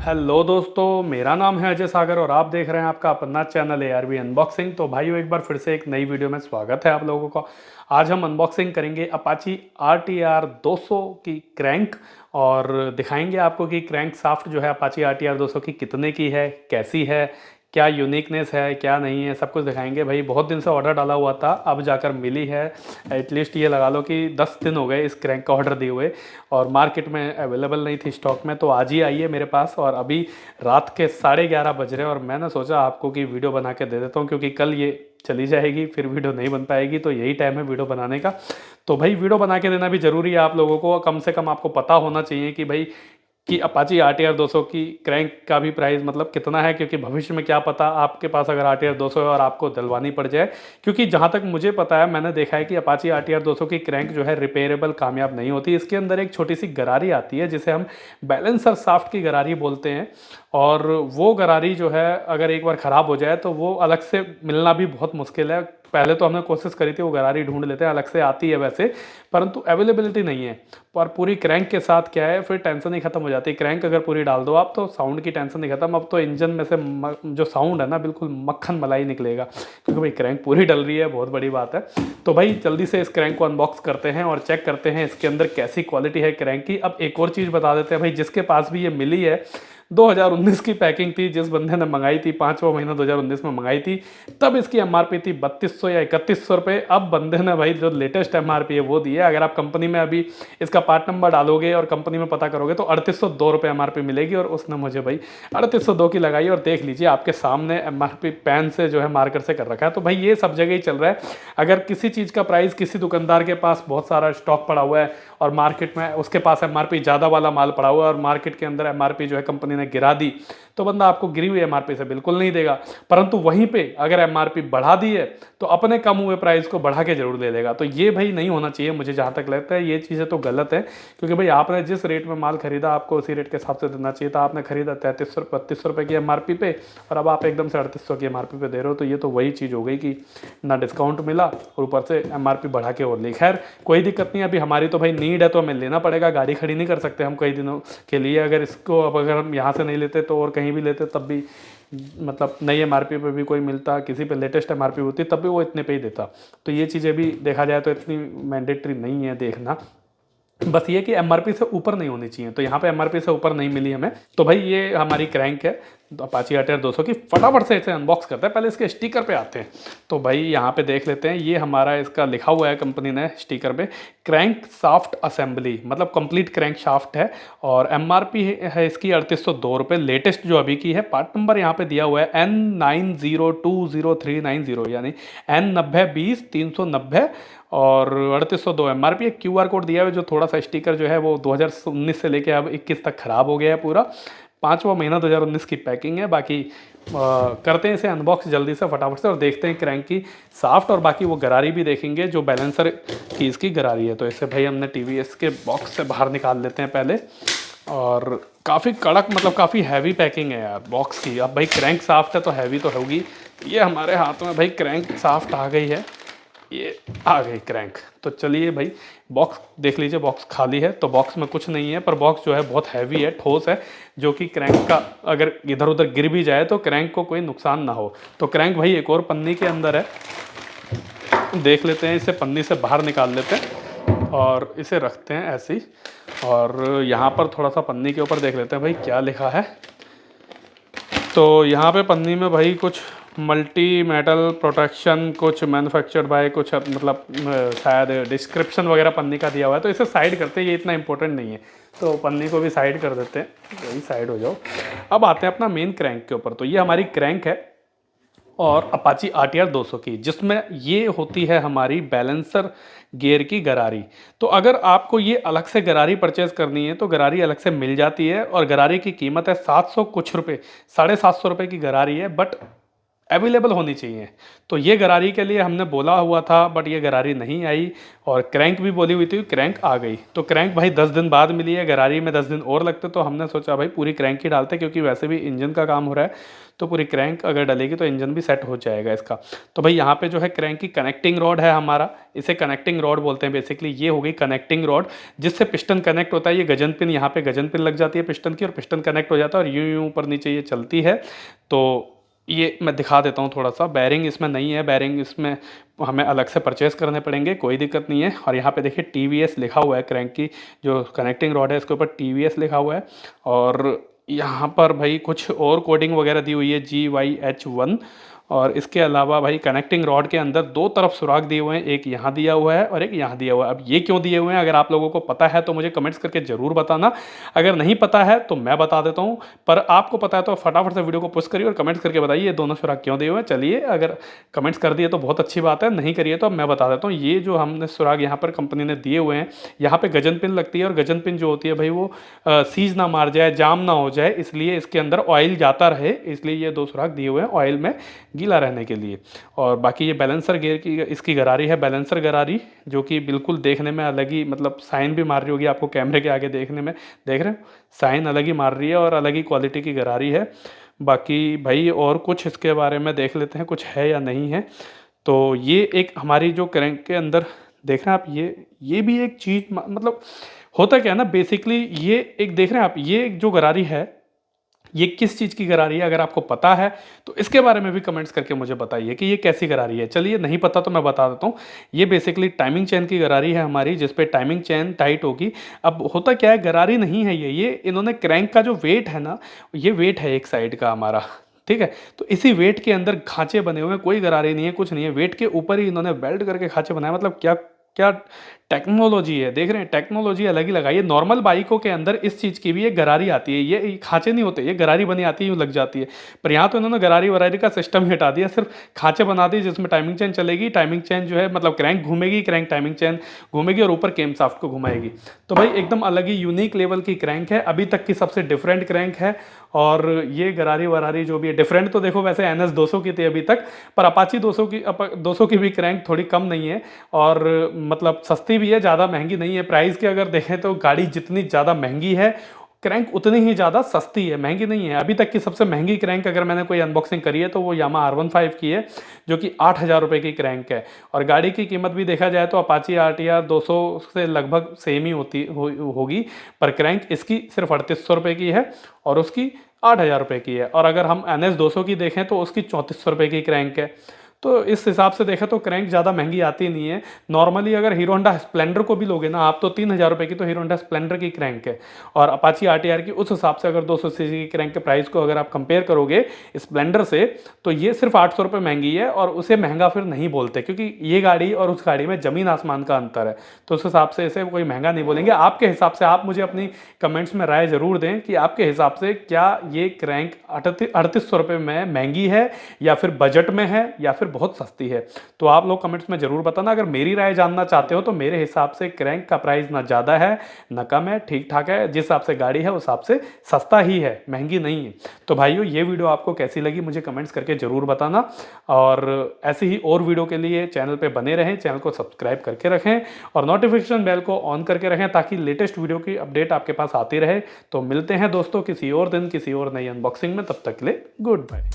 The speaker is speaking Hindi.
हेलो दोस्तों, मेरा नाम है अजय सागर और आप देख रहे हैं आपका अपना चैनल ARB अनबॉक्सिंग। तो भाइयों, एक बार फिर से एक नई वीडियो में स्वागत है आप लोगों का। आज हम अनबॉक्सिंग करेंगे अपाची RTR 200 की क्रैंक और दिखाएंगे आपको कि क्रैंक साफ्ट जो है अपाची RTR 200 की कितने की है, कैसी है, क्या यूनिकनेस है, क्या नहीं है, सब कुछ दिखाएंगे। भाई बहुत दिन से ऑर्डर डाला हुआ था, अब जाकर मिली है। एटलीस्ट ये लगा लो कि 10 दिन हो गए इस क्रैंक का ऑर्डर दिए हुए और मार्केट में अवेलेबल नहीं थी स्टॉक में। तो आज ही आई है मेरे पास और अभी रात के 11:30 बज रहे हैं और मैंने सोचा आपको कि वीडियो बना के दे देता हूँ, क्योंकि कल ये चली जाएगी, फिर वीडियो नहीं बन पाएगी। तो यही टाइम है वीडियो बनाने का। तो भाई वीडियो बना के देना भी ज़रूरी है आप लोगों को। कम से कम आपको पता होना चाहिए कि भाई कि अपाची RTR 200 की क्रैंक का भी प्राइस मतलब कितना है, क्योंकि भविष्य में क्या पता आपके पास अगर RTR 200 है और आपको दिलवानी पड़ जाए। क्योंकि जहाँ तक मुझे पता है, मैंने देखा है कि अपाची RTR 200 की क्रैंक जो है रिपेयरेबल कामयाब नहीं होती। इसके अंदर एक छोटी सी गरारी आती है जिसे हम बैलेंसर साफ्ट की गरारी बोलते हैं, और वो गरारी जो है अगर एक बार ख़राब हो जाए तो वो अलग से मिलना भी बहुत मुश्किल है। पहले तो हमने कोशिश करी थी, वो गरारी ढूंढ लेते हैं, अलग से आती है वैसे, परंतु अवेलेबिलिटी नहीं है। पर पूरी क्रैंक के साथ क्या है, फिर टेंशन ही खत्म हो जाती है। क्रैंक अगर पूरी डाल दो आप तो साउंड की टेंशन नहीं खत्म, अब तो इंजन में से जो साउंड है ना, बिल्कुल मक्खन मलाई निकलेगा, क्योंकि भाई क्रैंक पूरी डल रही है, बहुत बड़ी बात है। तो भाई जल्दी से इस क्रैंक को अनबॉक्स करते हैं और चेक करते हैं इसके अंदर कैसी क्वालिटी है क्रैंक की। अब एक और चीज़ बता देते हैं भाई, जिसके पास भी ये मिली है 2019 की पैकिंग थी, जिस बंदे ने मंगाई थी 5वां महीना 2019 में मंगाई थी, तब इसकी MRP थी 3200 या 3100 रुपये। अब बंदे ने भाई जो लेटेस्ट MRP है वो दी है। अगर आप कंपनी में अभी इसका पार्ट नंबर डालोगे और कंपनी में पता करोगे तो 3802 रुपये MRP मिलेगी, और उसने मुझे भाई 3802 की लगाई। और देख लीजिए आपके सामने MRP पेन से जो है मार्कर से कर रखा है। तो भाई ये सब जगह ही चल रहा है। अगर किसी चीज़ का प्राइस किसी दुकानदार के पास बहुत सारा स्टॉक पड़ा हुआ है और मार्केट में उसके पास MRP ज़्यादा वाला माल पड़ा हुआ है और मार्केट के अंदर MRP जो है कंपनी ने गिरा दी, तो बंदा आपको गिरी हुई MRP से बिल्कुल नहीं देगा। परंतु वहीं पे अगर MRP बढ़ा दी है तो अपने कम हुए प्राइस को बढ़ा के जरूर ले लेगा। तो ये भाई नहीं होना चाहिए, मुझे जहाँ तक लगता है ये चीज़ें तो गलत है। क्योंकि भाई आपने जिस रेट में माल खरीदा आपको उसी रेट के हिसाब से देना चाहिए था। आपने खरीदा 3300 रुपये की MRP पे और अब आप एकदम से 3800 की MRP पे दे रहे हो, तो ये तो वही चीज़ हो गई कि ना डिस्काउंट मिला और ऊपर से MRP बढ़ा के और ली। खैर कोई दिक्कत नहीं, अभी हमारी तो भाई नीड है तो हमें लेना पड़ेगा, गाड़ी खड़ी नहीं कर सकते हम कई दिनों के लिए। अगर इसको अब अगर हम यहाँ से नहीं लेते तो और कहीं भी लेते तब भी मतलब नई MRP पे भी कोई मिलता, किसी पे लेटेस्ट MRP होती तब भी वो इतने पे ही देता। तो ये चीज़ें भी देखा जाए तो इतनी मैंडेटरी नहीं है देखना, बस ये कि MRP से ऊपर नहीं होनी चाहिए। तो यहाँ पे MRP से ऊपर नहीं मिली हमें। तो भाई ये हमारी क्रैंक है तो अपाची RTR 200 की। फटाफट से इसे अनबॉक्स करते हैं, पहले इसके स्टिकर पे आते हैं। तो भाई यहाँ पे देख लेते हैं, ये हमारा इसका लिखा हुआ है कंपनी ने स्टिकर पे, क्रैंक साफ्ट असेंबली, मतलब कंप्लीट क्रैंक शाफ्ट है। और MRP है इसकी 3802 रुपये, लेटेस्ट जो अभी की है। पार्ट नंबर यहाँ पे दिया हुआ है N90200390, यानी N9020 और 3802 MRP। एक QR कोड दिया हुआ है, जो थोड़ा सा स्टिकर जो है वो 2019 से लेके अब 21 तक खराब हो गया है पूरा। 5वां महीना 2019 की पैकिंग है। बाकी करते हैं इसे अनबॉक्स जल्दी से फटाफट से और देखते हैं क्रैंक की साफ्ट, और बाकी वो गरारी भी देखेंगे जो बैलेंसर की इसकी गरारी है। तो इसे भाई हमने TVS के बॉक्स से बाहर निकाल लेते हैं पहले। और काफ़ी कड़क, मतलब काफ़ी हैवी पैकिंग है यार बॉक्स की। अब भाई क्रैंक साफ्ट है तो हैवी तो होगी। ये हमारे हाथ में भाई क्रैंक साफ्ट आ गई है, ये आ गई क्रैंक। तो चलिए भाई बॉक्स देख लीजिए, बॉक्स खाली है तो बॉक्स में कुछ नहीं है, पर बॉक्स जो है बहुत हैवी है, ठोस है, जो कि क्रैंक का अगर इधर उधर गिर भी जाए तो क्रैंक को कोई नुकसान ना हो। तो क्रैंक भाई एक और पन्नी के अंदर है, देख लेते हैं, इसे पन्नी से बाहर निकाल लेते हैं और इसे रखते हैं ऐसे ही। और यहाँ पर थोड़ा सा पन्नी के ऊपर देख लेते हैं भाई क्या लिखा है। तो यहाँ पे पन्नी में भाई कुछ मल्टी मेटल प्रोटेक्शन, कुछ मैन्युफैक्चर्ड बाय, कुछ मतलब शायद डिस्क्रिप्शन वगैरह पन्नी का दिया हुआ है। तो इसे साइड करते हैं, ये इतना इंपॉर्टेंट नहीं है, तो पन्नी को भी साइड कर देते हैं। वही साइड हो जाओ। अब आते हैं अपना मेन क्रैंक के ऊपर। तो ये हमारी क्रैंक है और अपाची RTR 200 की, जिसमें ये होती है हमारी बैलेंसर गियर की गरारी। तो अगर आपको ये अलग से गरारी परचेज करनी है तो गरारी अलग से मिल जाती है, और गरारी की कीमत है 700 कुछ रुपये, 750 रुपये की गरारी है। बट अवेलेबल होनी चाहिए। तो ये गरारी के लिए हमने बोला हुआ था, बट ये गरारी नहीं आई, और क्रैंक भी बोली हुई थी, क्रैंक आ गई। तो क्रैंक भाई 10 दिन बाद मिली है, गरारी में 10 दिन और लगते, तो हमने सोचा भाई पूरी क्रैंक ही डालते, क्योंकि वैसे भी इंजन का काम हो रहा है, तो पूरी क्रैंक अगर डलेगी तो इंजन भी सेट हो जाएगा इसका। तो भाई यहाँ पे जो है क्रैंक की कनेक्टिंग रॉड है हमारा, इसे कनेक्टिंग रॉड बोलते हैं बेसिकली। ये हो गई कनेक्टिंग रॉड जिससे पिस्टन कनेक्ट होता है। ये गजन पिन, यहाँ पे गजन पिन लग जाती है पिस्टन की, और पिस्टन कनेक्ट हो जाता है, और यूं यूं ऊपर नीचे ये चलती है। तो ये मैं दिखा देता हूँ थोड़ा सा। बैरिंग इसमें नहीं है, बैरिंग इसमें हमें अलग से परचेस करने पड़ेंगे, कोई दिक्कत नहीं है। और यहाँ पे देखिए TVS लिखा हुआ है, क्रैंक की जो कनेक्टिंग रॉड है इसके ऊपर TVS लिखा हुआ है। और यहाँ पर भाई कुछ और कोडिंग वगैरह दी हुई है GYH1। और इसके अलावा भाई कनेक्टिंग रॉड के अंदर दो तरफ सुराख दिए हुए हैं, एक यहाँ दिया हुआ है और एक यहाँ दिया हुआ है। अब ये क्यों दिए हुए हैं, अगर आप लोगों को पता है तो मुझे कमेंट्स करके ज़रूर बताना। अगर नहीं पता है तो मैं बता देता हूँ, पर आपको पता है तो फटाफट से वीडियो को पुश करिए और कमेंट्स करके बताइए ये दोनों सुराख क्यों दिए हुए हैं। चलिए, अगर कमेंट्स कर दिए तो बहुत अच्छी बात है, नहीं करिए तो अब मैं बता देता हूँ। ये जो हमने सुराख यहाँ पर कंपनी ने दिए हुए हैं, यहाँ पर गजन पिन लगती है, और गजन पिन जो होती है भाई वो सीज ना मार जाए, जाम ना हो जाए, इसलिए इसके अंदर ऑयल जाता रहे, इसलिए ये दो सुराख दिए हुए हैं ऑयल में गीला रहने के लिए। और बाकी ये बैलेंसर गियर की इसकी गरारी है, बैलेंसर गरारी, जो कि बिल्कुल देखने में अलग ही, मतलब साइन भी मार रही होगी आपको कैमरे के आगे देखने में, देख रहे हो साइन अलग ही मार रही है, और अलग ही क्वालिटी की गरारी है। बाकी भाई और कुछ इसके बारे में देख लेते हैं, कुछ है या नहीं है। तो ये एक हमारी जो क्रैंक के अंदर देख रहे हैं आप, ये भी एक चीज़, मतलब होता क्या है ना बेसिकली, ये एक देख रहे हैं आप, ये जो गरारी है ये किस चीज़ की गरारी है, अगर आपको पता है तो इसके बारे में भी कमेंट्स करके मुझे बताइए कि ये कैसी गरारी है। चलिए, नहीं पता तो मैं बता देता हूँ। ये बेसिकली टाइमिंग चेन की गरारी है हमारी, जिस पे टाइमिंग चेन टाइट होगी। अब होता क्या है, गरारी नहीं है ये इन्होंने क्रैंक का जो वेट है ना, ये वेट है एक साइड का हमारा, ठीक है। तो इसी वेट के अंदर खांचे बने हुए हैं, कोई गरारी नहीं है, कुछ नहीं है, वेट के ऊपर ही इन्होंने वेल्ड करके खांचे बनाए। मतलब क्या क्या टेक्नोलॉजी है, देख रहे हैं, टेक्नोलॉजी अलग ही लगाई है। नॉर्मल बाइकों के अंदर इस चीज़ की भी एक गरारी आती है, ये खांचे नहीं होते, ये गरारी बनी आती है, यूँ लग जाती है। पर यहाँ तो इन्होंने गरारी वरारी का सिस्टम ही हटा दिया, सिर्फ खांचे बना दिए जिसमें टाइमिंग चेन चलेगी। टाइमिंग चेन जो है मतलब क्रैंक घूमेगी, क्रैंक टाइमिंग चेन घूमेगी, और ऊपर केम शाफ्ट को घुमाएगी। तो भाई एकदम अलग ही यूनिक लेवल की क्रैंक है, अभी तक की सबसे डिफरेंट क्रैंक है। और ये गरारी वरारी जो भी है डिफरेंट, तो देखो वैसे NS 200 की थी अभी तक, पर अपाची 200 की भी क्रैंक थोड़ी कम नहीं है, और मतलब सस्ती भी है, ज़्यादा महंगी नहीं है। प्राइस के अगर देखें तो गाड़ी जितनी ज़्यादा महंगी है, क्रैंक उतनी ही ज़्यादा सस्ती है, महंगी नहीं है। अभी तक की सबसे महंगी क्रैंक अगर मैंने कोई अनबॉक्सिंग करी है तो वो यामा R15 की है, जो कि 8,000 रुपये की क्रैंक है। और गाड़ी की कीमत भी देखा जाए तो अपाची RTR 200 से लगभग सेम ही होगी, पर क्रैंक इसकी सिर्फ 3,800 रुपये की है, और उसकी 8,000 रुपये की है। और अगर हम NS 200 की देखें तो उसकी 3,400 रुपये की क्रैंक है। तो इस हिसाब से देखें तो क्रैंक ज़्यादा महंगी आती नहीं है। नॉर्मली अगर हीरो होंडा स्प्लेंडर को भी लोगे ना आप, तो 3,000 रुपये की तो हीरो होंडा स्प्लेंडर की क्रैंक है, और अपाची RTR की उस हिसाब से अगर 200 सीसी की क्रैंक के प्राइस को अगर आप कंपेयर करोगे स्प्लेंडर से, तो ये सिर्फ 800 रुपये महंगी है। और उसे महंगा फिर नहीं बोलते, क्योंकि ये गाड़ी और उस गाड़ी में ज़मीन आसमान का अंतर है, तो उस हिसाब से इसे कोई महंगा नहीं बोलेंगे। आपके हिसाब से आप मुझे अपनी कमेंट्स में राय ज़रूर दें कि आपके हिसाब से क्या ये क्रैंक 3,800 रुपये में महंगी है, या फिर बजट में है, या फिर बहुत सस्ती है। तो आप लोग कमेंट्स में जरूर बताना। अगर मेरी राय जानना चाहते हो तो मेरे हिसाब से क्रैंक का प्राइस ना ज़्यादा है ना कम है, ठीक ठाक है। जिस हिसाब से गाड़ी है उस हिसाब से सस्ता ही है, महंगी नहीं है। तो भाइयों, ये वीडियो आपको कैसी लगी मुझे कमेंट्स करके जरूर बताना, और ऐसे ही और वीडियो के लिए चैनल पे बने रहें, चैनल को सब्सक्राइब करके रखें, और नोटिफिकेशन बेल को ऑन करके रखें, ताकि लेटेस्ट वीडियो की अपडेट आपके पास आती रहे। तो मिलते हैं दोस्तों किसी और दिन किसी और नई अनबॉक्सिंग में, तब तक के लिए गुड बाय।